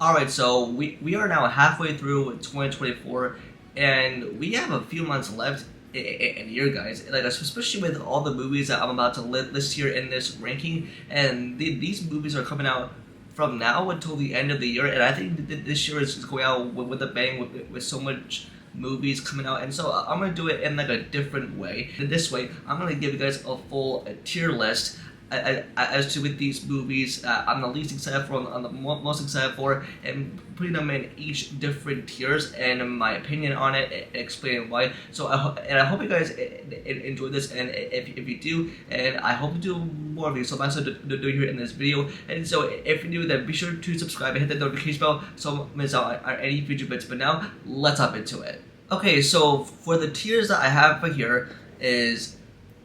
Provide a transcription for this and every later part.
Alright, so we are now halfway through 2024, and we have a few months left in the year, guys. Like, especially with all the movies that I'm about to list here in this ranking, and these movies are coming out from now until the end of the year, and I think this year is going out with a bang with so much movies coming out, and so I'm gonna do it in like a different way. This way, I'm gonna give you guys a full tier list as to with these movies I'm the least excited for, I'm the most excited for, and putting them in each different tiers and my opinion on it and explaining why. So I hope you guys enjoy this, and if you do, and I hope to do more of these, so I'm also doing here in this video. And so if you do, then be sure to subscribe and hit the notification bell so you don't miss out on any future bits. But now let's hop into it. Okay, so for the tiers that I have for here is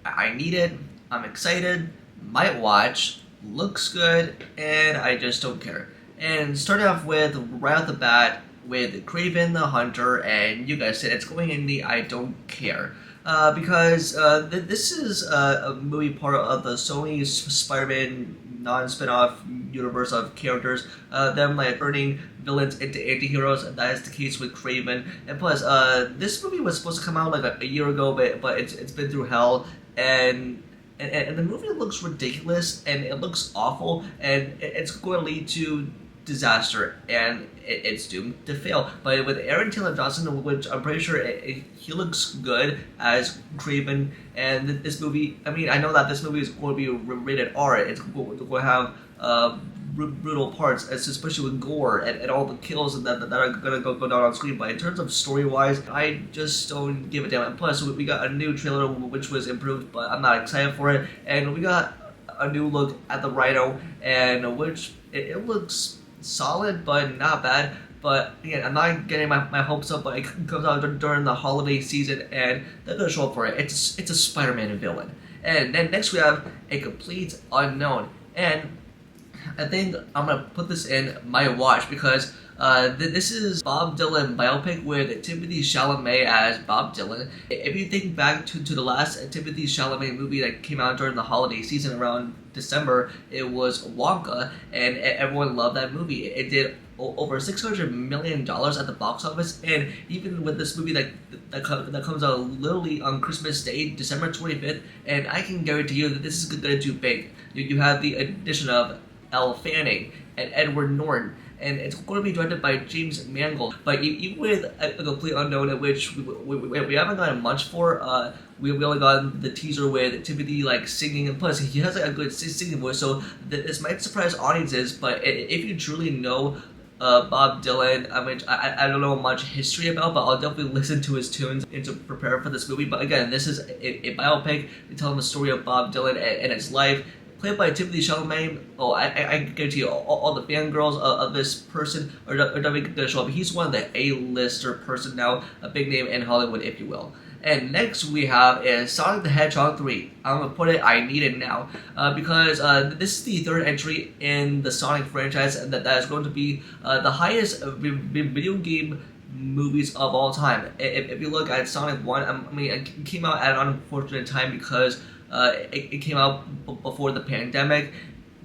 I need it, I'm excited, might watch, looks good, and I just don't care. And starting off with, right off the bat, with Kraven the Hunter, and you guys said it's going in the I don't care. Because this is a movie part of the Sony Spider-Man non-spin-off universe of characters, them like turning villains into anti-heroes, and that is the case with Kraven. And plus, this movie was supposed to come out like a year ago, but it's been through hell, and the movie looks ridiculous, and it looks awful, and it's going to lead to disaster, and it's doomed to fail. But with Aaron Taylor Johnson, which I'm pretty sure he looks good as Kraven, and this movie, I mean, I know that this movie is going to be rated R. It's going to have brutal parts, especially with gore and all the kills that are gonna go down on screen. But in terms of story wise, I just don't give a damn. And plus, we got a new trailer which was improved, but I'm not excited for it. And we got a new look at the Rhino, and which it looks solid but not bad. But again, I'm not getting my hopes up, but it comes out during the holiday season, and they're gonna show up for it. It's a Spider-Man villain. And then next we have a complete unknown, and I think I'm gonna put this in my watch because this is Bob Dylan biopic with Timothée Chalamet as Bob Dylan. If you think back to the last Timothée Chalamet movie that came out during the holiday season around December, it was Wonka, and everyone loved that movie. It did over $600 million at the box office, and even with this movie that comes out literally on Christmas Day, December 25th, and I can guarantee you that this is gonna do big. You have the addition of Elle Fanning and Edward Norton, and it's going to be directed by James Mangold. But even with a complete unknown, in which we haven't gotten much for, we only got the teaser with Timothy like singing, and plus he has like a good singing voice, so this might surprise audiences. But if you truly know Bob Dylan, I don't know much history about, but I'll definitely listen to his tunes and to prepare for this movie. But again, this is a biopic telling the story of Bob Dylan and his life, played by Timothée Chalamet. Oh, I guarantee you, all the fangirls of this person are definitely going to show up. He's one of the A-lister person now, a big name in Hollywood, if you will. And next we have is Sonic the Hedgehog 3. I'm going to put it, I need it now, because this is the third entry in the Sonic franchise, and that is going to be the highest video game movies of all time. If you look at Sonic 1, I mean, it came out at an unfortunate time because it came out before the pandemic,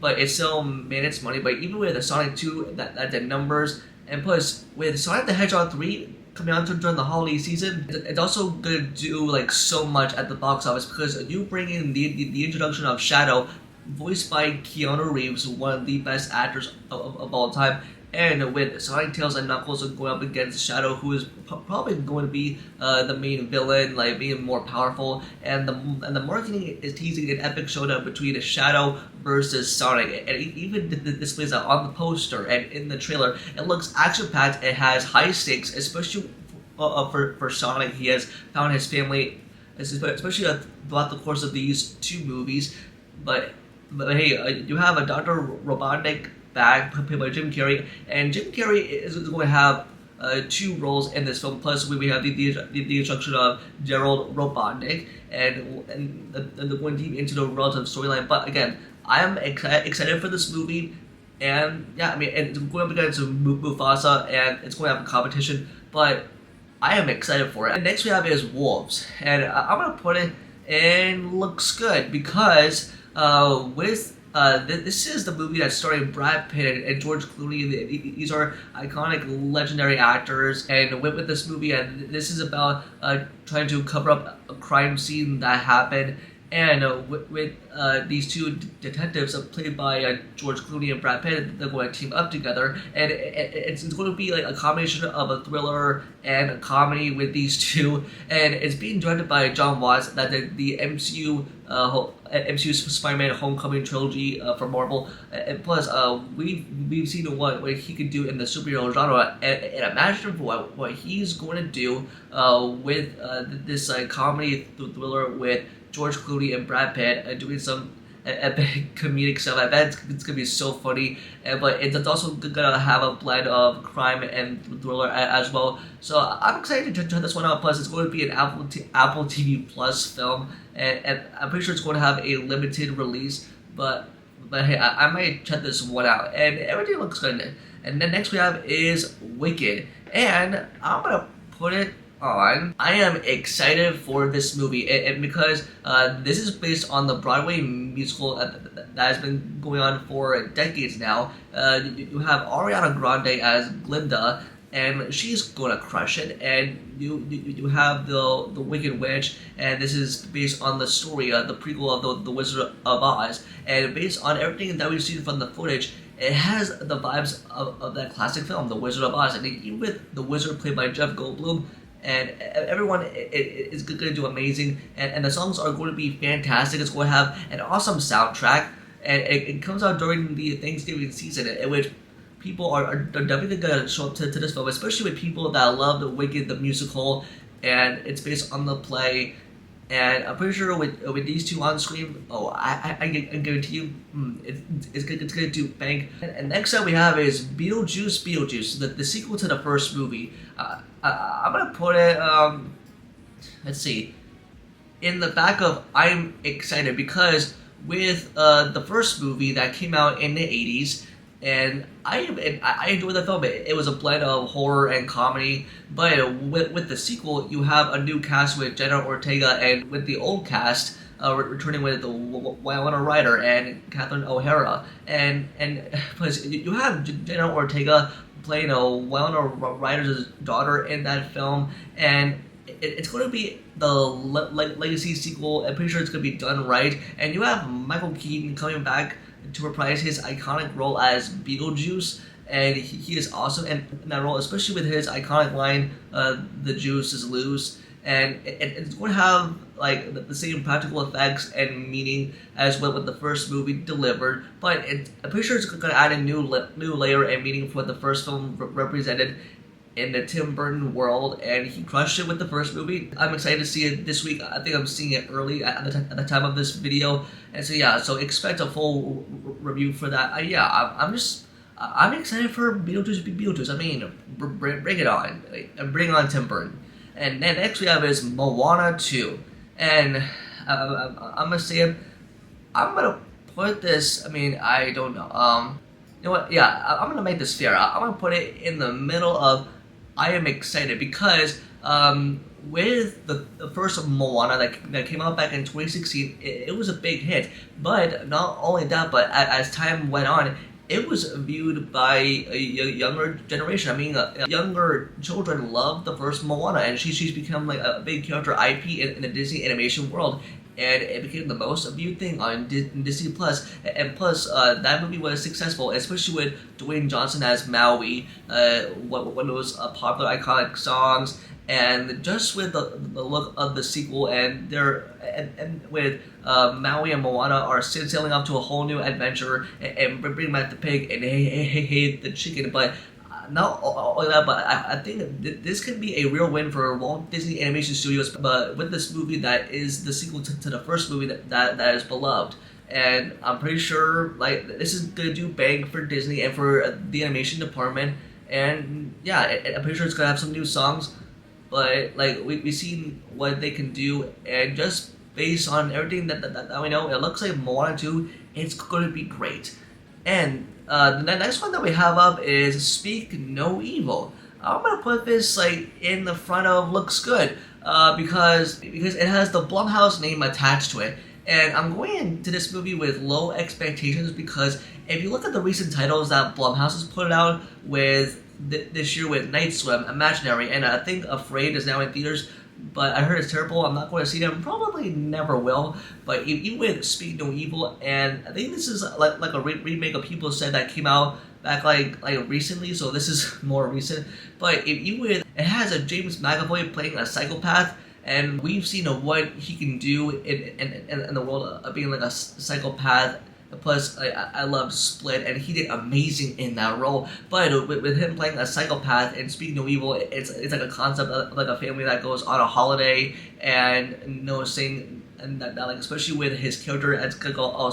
but it still made its money. But even with the Sonic 2, that did numbers, and plus with Sonic the Hedgehog 3 coming out during the holiday season, it's also gonna do like so much at the box office because you bring in the introduction of Shadow, voiced by Keanu Reeves, one of the best actors of all time. And with Sonic, Tails, and Knuckles going up against Shadow, who is probably going to be the main villain, like being more powerful, and the marketing is teasing an epic showdown between Shadow versus Sonic, and even displays that on the poster and in the trailer. It looks action-packed. It has high stakes, especially for Sonic. He has found his family, especially throughout the course of these two movies. But hey, you have a Dr. Robotnik back, played by Jim Carrey, and Jim Carrey is going to have two roles in this film. Plus, we have the introduction of Gerald Robotnik, and they're going deep into the relative storyline. But again, I am excited for this movie, and yeah, I mean, it's going up against Mufasa, and it's going to have a competition, but I am excited for it. And next we have is Wolves, and I'm going to put it in looks good because with This is the movie that's starring Brad Pitt and George Clooney. These are iconic, legendary actors. And with this movie, this is about trying to cover up a crime scene that happened. And with these two detectives played by George Clooney and Brad Pitt, they're going to team up together, and it's going to be like a combination of a thriller and a comedy with these two, and it's being directed by John Watts, that the MCU's Spider-Man Homecoming trilogy for Marvel, and plus we've seen what he could do in the superhero genre, and imagine what he's going to do with this comedy thriller with George Clooney and Brad Pitt doing some epic comedic stuff. I bet it's gonna be so funny, but it's also gonna have a blend of crime and thriller as well. So I'm excited to try this one out. Plus, it's going to be an Apple TV Plus film, and I'm pretty sure it's going to have a limited release. But hey, I might check this one out, and everything looks good. And then next we have is Wicked, and I'm gonna put it on. I am excited for this movie, and because this is based on the Broadway musical that has been going on for decades now. You have Ariana Grande as Glinda, and she's gonna crush it. And you have the Wicked Witch, and this is based on the story, the prequel of the Wizard of Oz, and based on everything that we've seen from the footage. It has the vibes of that classic film, The Wizard of Oz, and even with the wizard played by Jeff Goldblum. And everyone is going to do amazing, and the songs are going to be fantastic. It's going to have an awesome soundtrack, and it comes out during the Thanksgiving season, in which people are definitely going to show up to this film, especially with people that love the Wicked the musical, and it's based on the play. And I'm pretty sure with these two on screen, I guarantee you, it's gonna do bang. And next up we have is Beetlejuice Beetlejuice, the sequel to the first movie. I'm gonna put it, let's see, in the back of I'm excited, because with the first movie that came out in the 80s, and I enjoyed the film. It was a blend of horror and comedy, but with the sequel, you have a new cast with Jenna Ortega, and with the old cast returning with the Winona Ryder and Catherine O'Hara, and plus you have Jenna Ortega playing Winona Ryder's daughter in that film, and it's going to be the legacy sequel. I'm pretty sure it's going to be done right, and you have Michael Keaton coming back to reprise his iconic role as Beetlejuice, and he is awesome in that role, especially with his iconic line, "The juice is loose," and it's going to have like the same practical effects and meaning as what the first movie delivered. But I'm pretty sure it's going to add a new layer and meaning for what the first film represented in the Tim Burton world, and he crushed it with the first movie. I'm excited to see it this week. I think I'm seeing it early at the time of this video, and so yeah, so expect a full review for that. I'm excited for Beetlejuice. I mean, bring it on, and bring on Tim Burton. And then next we have is Moana 2, and I'm gonna say it. I'm gonna put this. I mean, I don't know. You know what? Yeah, I'm gonna make this fair. I'm gonna put it in the middle of I am excited, because with the first Moana that came out back in 2016, it was a big hit. But not only that, but as time went on, it was viewed by a younger generation. I mean, younger children loved the first Moana, and she's become like a big character IP in the Disney animation world. And it became the most viewed thing on Disney Plus. And plus, that movie was successful, especially with Dwayne Johnson as Maui, one of those popular iconic songs, and just with the look of the sequel, and with Maui and Moana are sailing off to a whole new adventure, and bring back the pig and hey the chicken. But not only that, but I think this could be a real win for Walt Disney Animation Studios. But with this movie that is the sequel to the first movie that is beloved, and I'm pretty sure like this is gonna do bang for Disney and for the animation department. And yeah, I'm pretty sure it's gonna have some new songs. But like we've seen what they can do, and just based on everything that we know, it looks like Moana 2, it's gonna be great. And the next one that we have up is Speak No Evil. I'm gonna put this like in the front of looks good, because it has the Blumhouse name attached to it, And I'm going into this movie with low expectations because if you look at the recent titles that Blumhouse has put out with this year with Night Swim, Imaginary, and I think Afraid is now in theaters, but I heard it's terrible. I'm not going to see them. Probably never will. But even with Speak No Evil, and I think this is like a remake of People Said that came out back like recently, so this is more recent. But even with it has a James McAvoy playing a psychopath, and we've seen what he can do in the world of being like a psychopath. Plus, I love Split, and he did amazing in that role. But with him playing a psychopath and Speak No Evil, it's like a concept of like a family that goes on a holiday and noticing, and that like especially with his character as like all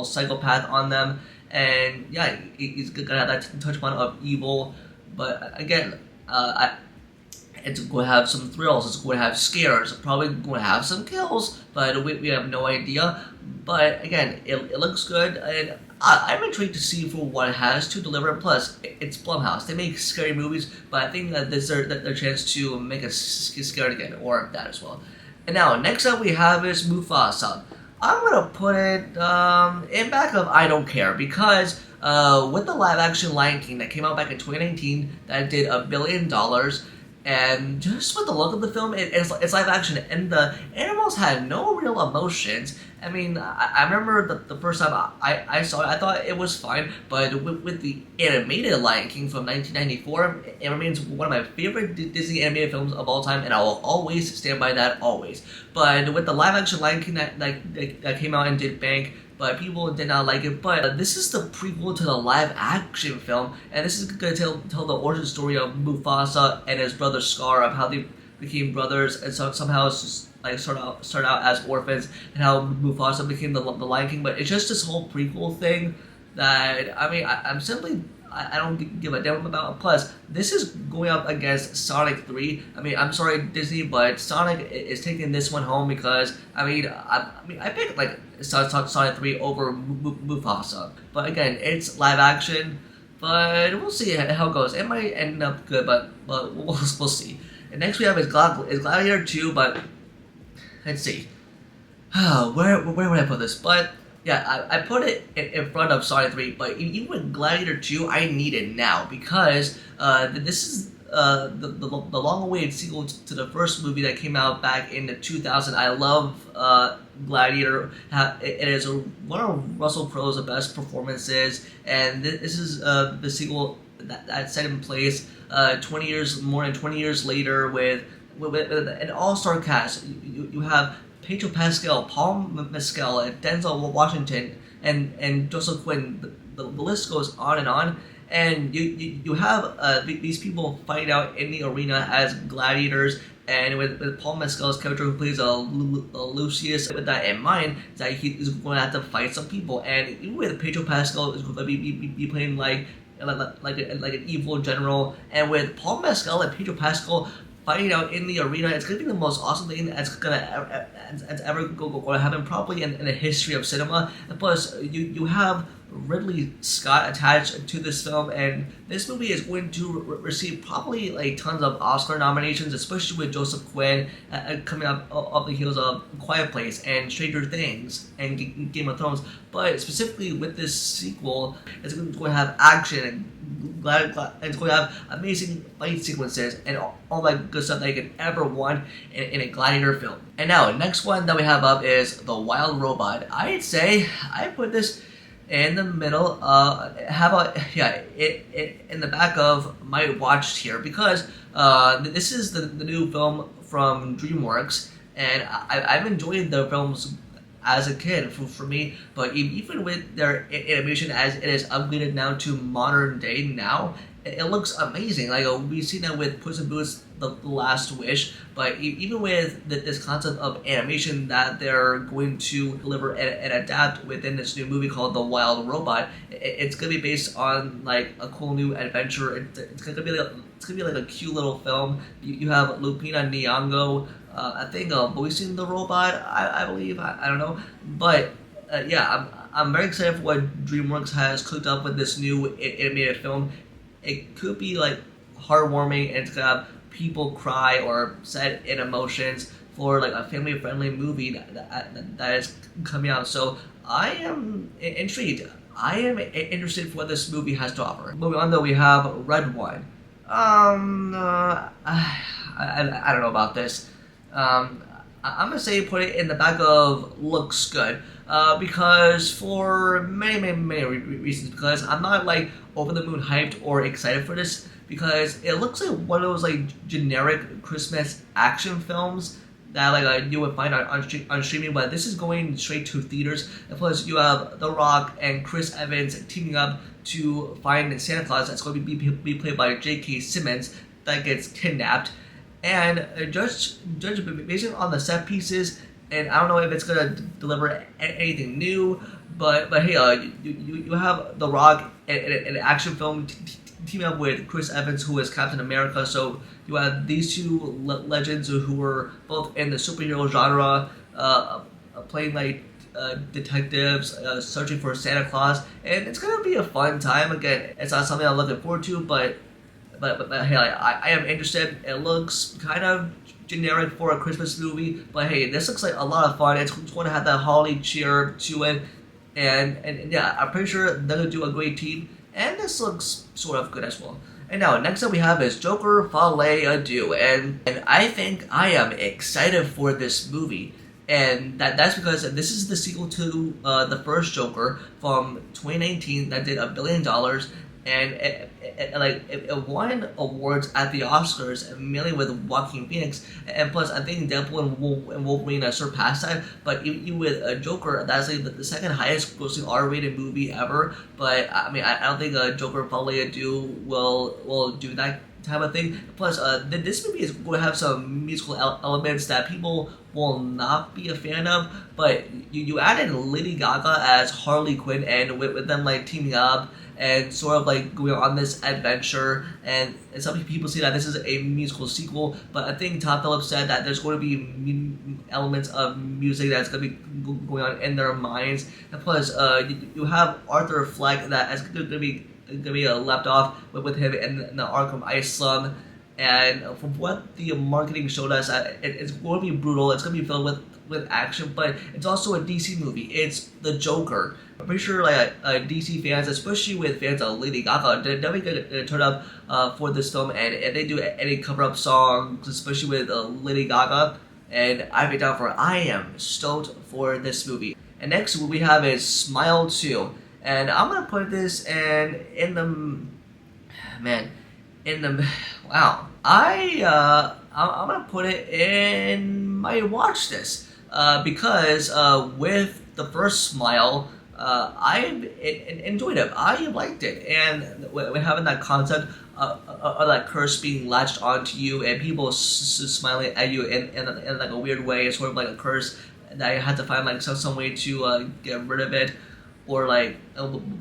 psychopath on them, and yeah, he's gonna have that touch point of evil. But again, it's going to have some thrills, it's going to have scares, probably going to have some kills, but we have no idea. But again, it looks good, and I'm intrigued to see for what it has to deliver. Plus, it's Blumhouse. They make scary movies, but I think that this is their chance to make us scared again, or that as well. And now, next up we have is Mufasa. I'm going to put it in back of I don't care, because with the live-action Lion King that came out back in 2019, that did $1 billion, and just with the look of the film, it's live action, and the animals had no real emotions. I mean, I remember the first time I saw it, I thought it was fine, but with the animated Lion King from 1994, it remains one of my favorite Disney animated films of all time, and I will always stand by that, always. But with the live action Lion King that came out and did bank, but people did not like it. But this is the prequel to the live-action film, and this is going to tell the origin story of Mufasa and his brother Scar, of how they became brothers, and so somehow it's just like start out as orphans, and how Mufasa became the Lion King. But it's just this whole prequel thing that I'm simply. I don't give a damn about. Plus, this is going up against Sonic 3. I'm sorry, Disney, but Sonic is taking this one home because, I picked, like, Sonic 3 over Mufasa. But again, it's live action, but we'll see how it goes. It might end up good, but we'll see. And next we have is Gladiator II, but let's see. Where would I put this? But yeah, I put it in front of Sonic 3, but even with Gladiator 2, I need it now because this is the long-awaited sequel to the first movie that came out back in the 2000. I love Gladiator. It is one of Russell Crowe's best performances, and this is the sequel that's set in place more than 20 years later with an all-star cast. You have Pedro Pascal, Paul Mescal, Denzel Washington, and Joseph Quinn. The list goes on, and you have these people fighting out in the arena as gladiators. And with Paul Mescal's character, who plays Lucius, with that in mind, that he is going to have to fight some people. And even with Pedro Pascal is going to be playing like an evil general, and with Paul Mescal and Pedro Pascal fighting out in the arena, it's going to be the most awesome thing that's ever going to happen, probably in the history of cinema. And plus, you have Ridley Scott attached to this film, and this movie is going to receive probably like tons of Oscar nominations, especially with Joseph Quinn coming up off the heels of Quiet Place and Stranger Things and Game of Thrones. But specifically with this sequel, it's going to have action and it's going to have amazing fight sequences and all that good stuff that you can ever want in a Gladiator film. And now, next one that we have up is The Wild Robot. I'd say I put this in the middle. In the back of my watch here, because this is the new film from DreamWorks, and I've enjoyed the films as a kid for me, but even with their animation as it is upgraded now to modern day now, it looks amazing. Like we've seen that with Puss in Boots: The Last Wish, but even with this concept of animation that they're going to deliver and adapt within this new movie called The Wild Robot, it's gonna be based on like a cool new adventure. It's gonna be like a cute little film. You have Lupita Nyong'o, I think voicing the robot. I believe. I don't know, but I'm very excited for what DreamWorks has cooked up with this new animated film. It could be like heartwarming, and it's gonna have people cry or set in emotions. for like a family-friendly movie that is coming out. So I am intrigued. I am interested for what this movie has to offer. Moving on, though, we have Red One. I don't know about this. I'm gonna say put it in the back of looks good, because for many reasons. Because I'm not like over the moon hyped or excited for this, because it looks like one of those like generic Christmas action films that like you would find on streaming, but this is going straight to theaters. And plus, you have The Rock and Chris Evans teaming up to find Santa Claus that's going to be played by J.K. Simmons that gets kidnapped. And judge based on the set pieces, and I don't know if it's gonna deliver anything new, but hey, you have The Rock in an action film teaming up with Chris Evans, who is Captain America. So you have these two legends who were both in the superhero genre, playing like detectives searching for Santa Claus, and it's gonna be a fun time. Again, it's not something I'm looking forward to, but hey, I am interested. It looks kind of generic for a Christmas movie, but hey, this looks like a lot of fun. It's going to have that holiday cheer to it, and yeah, I'm pretty sure they're gonna do a great team. And this looks sort of good as well. And now, next up we have is Joker Folie à Deux, and I think I am excited for this movie. And that's because this is the sequel to the first Joker from 2019 that did $1 billion, and it won awards at the Oscars, mainly with Joaquin Phoenix, and plus I think Deadpool and Wolverine surpassed that. But even with Joker, that's like the second highest grossing R-rated movie ever. But I mean, I don't think Joker Folie à Deux will do that type of thing. Plus, this movie is going to have some musical elements that people will not be a fan of. But you add in Lady Gaga as Harley Quinn, and with them like teaming up and sort of like going on this adventure, and some people say that this is a musical sequel, but I think Todd Phillips said that there's going to be elements of music that's going to be going on in their minds. And plus, you have Arthur Fleck that is going to be left off with him in the Arkham Asylum. And from what the marketing showed us, it's going to be brutal. It's going to be filled with action, but it's also a DC movie. It's the Joker. I'm pretty sure like DC fans, especially with fans of Lady Gaga, they're definitely gonna turn up for this film. And if they do any cover-up songs, especially with Lady Gaga, and I'd be down for it. I am stoked for this movie. And next what we have is Smile 2. And I'm gonna put this in the wow. I'm gonna put it in my watch this, because with the first Smile, I enjoyed it. I liked it, and we're having that concept of that curse being latched onto you and people smiling at you in like a weird way. It's sort of like a curse that you had to find like some way to get rid of it, or like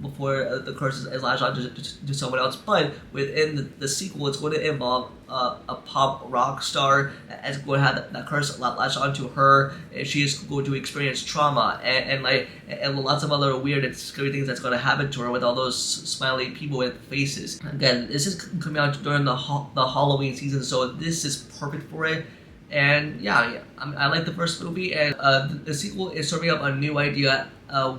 before the curse is latched on to someone else. But within the sequel, it's going to involve a pop rock star, and it's going to have that curse latched onto her, and she's going to experience trauma and lots of other weird and scary things that's going to happen to her with all those smiley people with faces. Again, this is coming out during the Halloween season, so this is perfect for it. And yeah, I like the first movie, and the sequel is serving up a new idea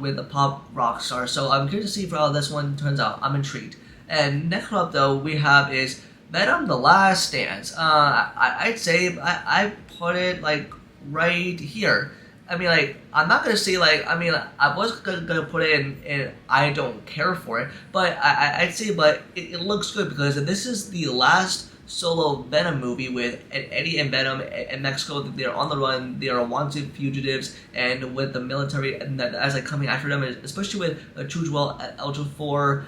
with a pop rock star. So I'm curious to see how this one turns out. I'm intrigued. And next up, though, we have is Venom: The Last Dance. I'd say I put it like right here. I mean, like, I'm not gonna say like, I mean, I was gonna put it in I don't care for it, but I'd say, but it looks good because this is the last solo Venom movie with Eddie and Venom in Mexico. They're on the run. They are wanted fugitives, and with the military and as like coming after them, especially with Chujuel Ejiofor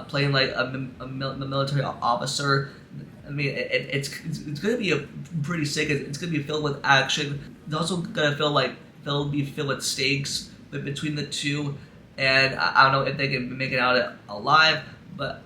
playing like a military officer. I mean, it's gonna be pretty sick. It's gonna be filled with action. It's also gonna be filled with stakes between the two, and I don't know if they can make it out alive, but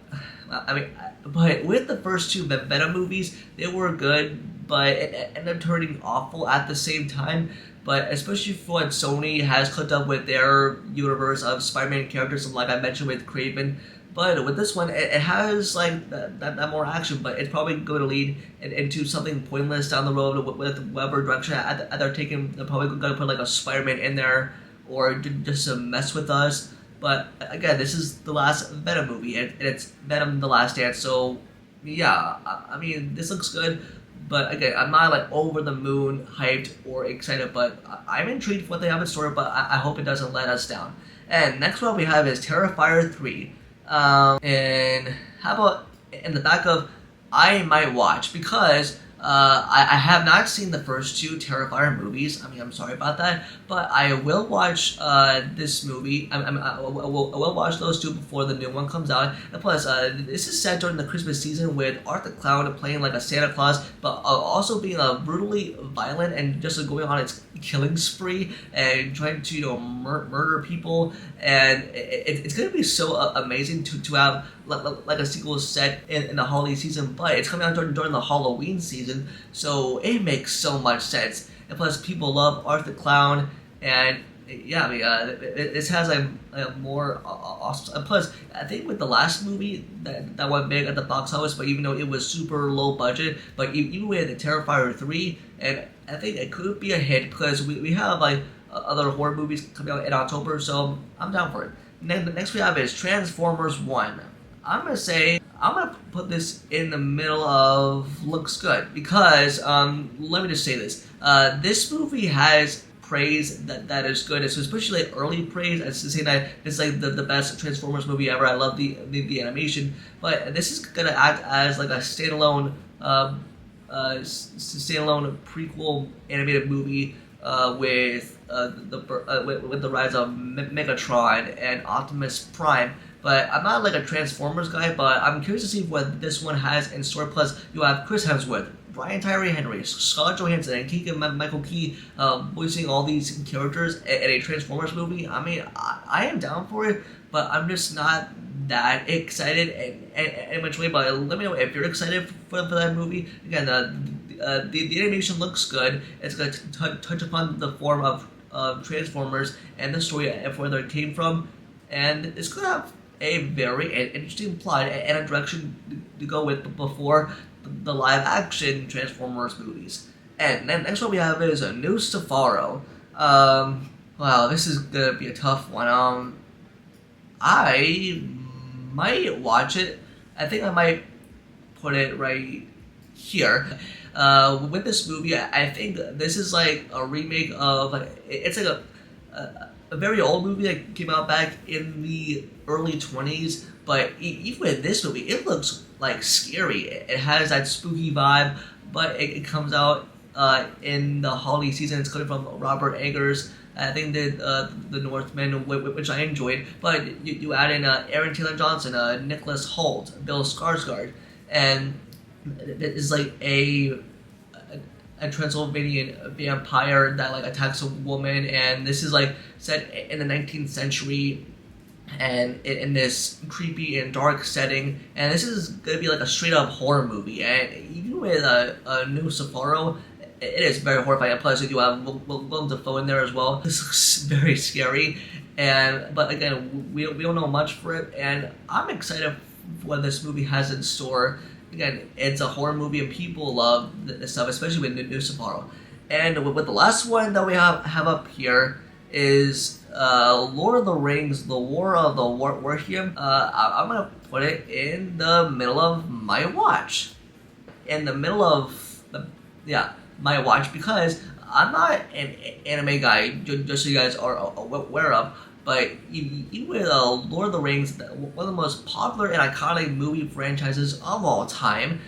I mean, but with the first two Venom movies, they were good, but it ended up turning awful at the same time. But especially for what Sony has cooked up with their universe of Spider-Man characters, like I mentioned with Craven, But with this one, it has like that more action, but it's probably going to lead into something pointless down the road with whatever direction they're taking. They're probably going to put like a Spider-Man in there or just to mess with us. But again, this is the last Venom movie, and it's Venom: The Last Dance. So yeah, I mean, this looks good. But again, I'm not like over the moon hyped or excited, but I'm intrigued for what they have in store. But I hope it doesn't let us down. And next one we have is Terrifier 3. And how about in the back of I might watch, because I have not seen the first two Terrifier movies. I mean, I'm sorry about that, but I will watch this movie. I will watch those two before the new one comes out. And plus, this is set during the Christmas season with Art the Clown playing like a Santa Claus, but also being brutally violent and just going on its killing spree and trying to murder people. And it's going to be so amazing to have like a sequel set in the holiday season, but it's coming out during the Halloween season, so it makes so much sense. And plus, people love Art the Clown, and yeah, I mean, this has a more awesome. And plus, I think with the last movie that went big at the box office, but even though it was super low budget, but even with the Terrifier 3, and I think it could be a hit because we have like other horror movies coming out in October, so I'm down for it. Next we have is Transformers 1. I'm gonna put this in the middle of looks good because let me just say this. This movie has praise that is good. It's especially like early praise. It's to say that it's like the best Transformers movie ever. I love the animation, but this is gonna act as like a standalone prequel animated movie with the rise of Megatron and Optimus Prime. But I'm not like a Transformers guy, but I'm curious to see what this one has in store. Plus, you have Chris Hemsworth, Brian Tyree Henry, Scarlett Johansson, and Keegan Michael Key voicing all these characters in a Transformers movie. I mean, I am down for it, but I'm just not that excited in much way. But let me know if you're excited for that movie. Again, the animation looks good. It's going to touch upon the form of Transformers and the story of where they came from. And it's going to have a very interesting plot and a direction to go with before the live action Transformers movies. And then next one we have is a new Stefaro. Wow, this is gonna be a tough one. I might watch it. I think I might put it right here. With this movie, I think this is like a remake of. It's like a very old movie that came out back in the early 20s, but even with this movie, it looks like scary. It has that spooky vibe, but it comes out in the holiday season. It's coming from Robert Eggers. I think the Northman, which I enjoyed, but you add in Aaron Taylor Johnson, Nicholas Hoult, Bill Skarsgård, and it's like a Transylvanian vampire that like attacks a woman, and this is like set in the 19th century and in this creepy and dark setting, and this is gonna be like a straight up horror movie. And even with a new Stefaro, it is very horrifying. Plus, you have Willem Dafoe in there as well. This looks very scary, but again, we don't know much for it, and I'm excited for what this movie has in store. Again, it's a horror movie and people love this stuff, especially with new Stefaro. And with the last one that we have up here is Lord of the Rings, The War of the Warhammer. I'm going to put it in the middle of my watch. In the middle of, my watch, because I'm not an anime guy, just so you guys are aware of. But even with Lord of the Rings, one of the most popular and iconic movie franchises of all time,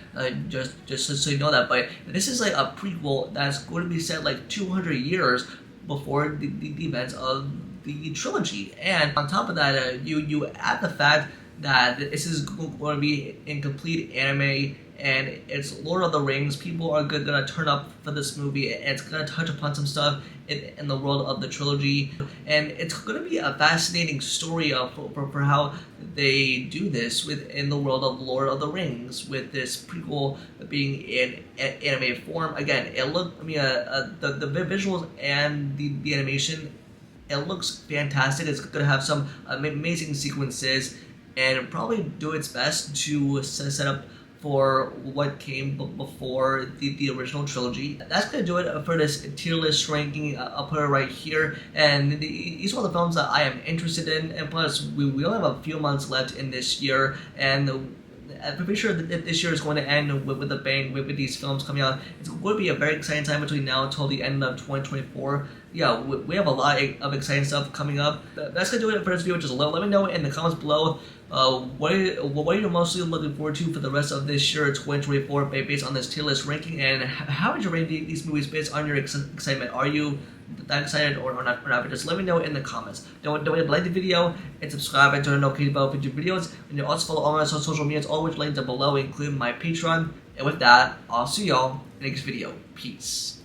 just so you know that. But this is like a prequel that's going to be set like 200 years before the events of the trilogy. And on top of that, you add the fact that this is going to be in complete anime, and it's Lord of the Rings. People are going to turn up for this movie, and it's going to touch upon some stuff in the world of the trilogy, and it's going to be a fascinating story for how they do this within the world of Lord of the Rings, with this prequel being in anime form. Again, the visuals and the animation, it looks fantastic. It's going to have some amazing sequences, and probably do its best to set up for what came before the original trilogy. That's gonna do it for this tier list ranking. I'll put it right here, and these are all the films that I am interested in, and plus we only have a few months left in this year, and I'm pretty sure that this year is going to end with a bang with these films coming out. It's going to be a very exciting time between now until the end of 2024. Yeah, we have a lot of exciting stuff coming up. That's going to do it for this video. Just let me know in the comments below what are you mostly looking forward to for the rest of this year, 2024, based on this tier list ranking, and how would you rate these movies based on your excitement? Are you that excited or not? But just let me know in the comments. Don't forget to like the video and subscribe and turn on the notification bell for future videos. And you also follow all my social medias, all which linked down below, including my Patreon. And with that, I'll see y'all in the next video. Peace.